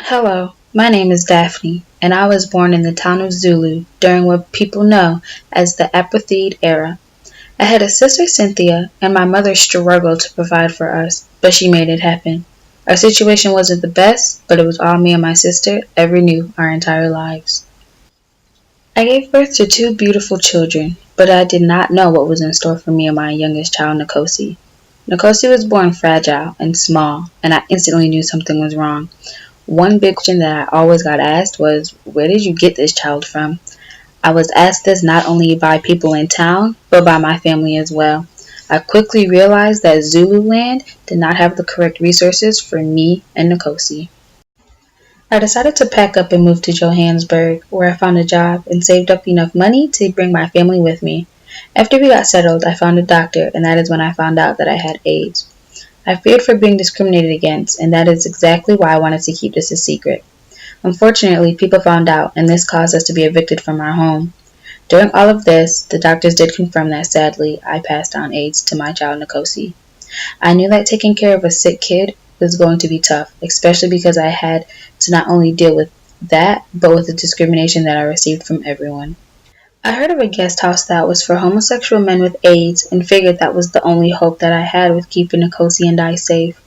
Hello, my name is Daphne, and I was born in the town of Zulu during what people know as the Apartheid era. I had a sister, Cynthia, and my mother struggled to provide for us, but she made it happen. Our situation wasn't the best, but it was all me and my sister ever knew our entire lives. I gave birth to two beautiful children, but I did not know what was in store for me and my youngest child, Nkosi. Nkosi was born fragile and small, and I instantly knew something was wrong. One big question that I always got asked was, where did you get this child from? I was asked this not only by people in town, but by my family as well. I quickly realized that Zululand did not have the correct resources for me and Nkosi. I decided to pack up and move to Johannesburg, where I found a job and saved up enough money to bring my family with me. After we got settled, I found a doctor, and that is when I found out that I had AIDS. I feared for being discriminated against, and that is exactly why I wanted to keep this a secret. Unfortunately, people found out, and this caused us to be evicted from our home. During all of this, the doctors did confirm that sadly, I passed on AIDS to my child Nkosi. I knew that taking care of a sick kid was going to be tough, especially because I had to not only deal with that, but with the discrimination that I received from everyone. I heard of a guest house that was for homosexual men with AIDS and figured that was the only hope that I had with keeping Nkosi and I safe.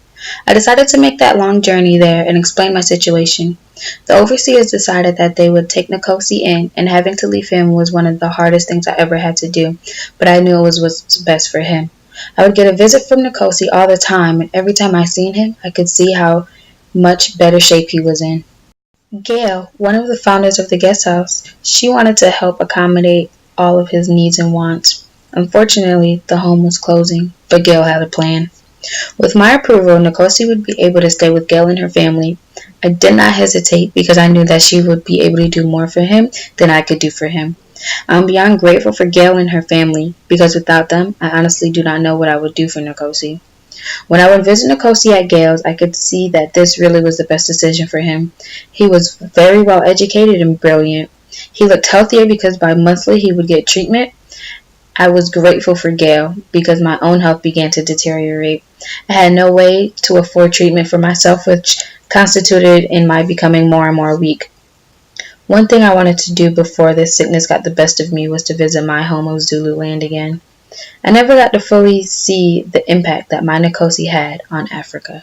I decided to make that long journey there and explain my situation. The overseers decided that they would take Nkosi in, and having to leave him was one of the hardest things I ever had to do, but I knew it was what's best for him. I would get a visit from Nkosi all the time, and every time I seen him, I could see how much better shape he was in. Gail, one of the founders of the guest house, she wanted to help accommodate all of his needs and wants. Unfortunately, the home was closing, but Gail had a plan. With my approval, Nkosi would be able to stay with Gail and her family. I did not hesitate because I knew that she would be able to do more for him than I could do for him. I'm beyond grateful for Gail and her family because without them, I honestly do not know what I would do for Nkosi. When I would visit Nkosi at Gale's, I could see that this really was the best decision for him. He was very well educated and brilliant. He looked healthier because by monthly he would get treatment. I was grateful for Gail because my own health began to deteriorate. I had no way to afford treatment for myself, which constituted in my becoming more and more weak. One thing I wanted to do before this sickness got the best of me was to visit my home of Zululand again. I never got to fully see the impact that my Nkosi had on Africa.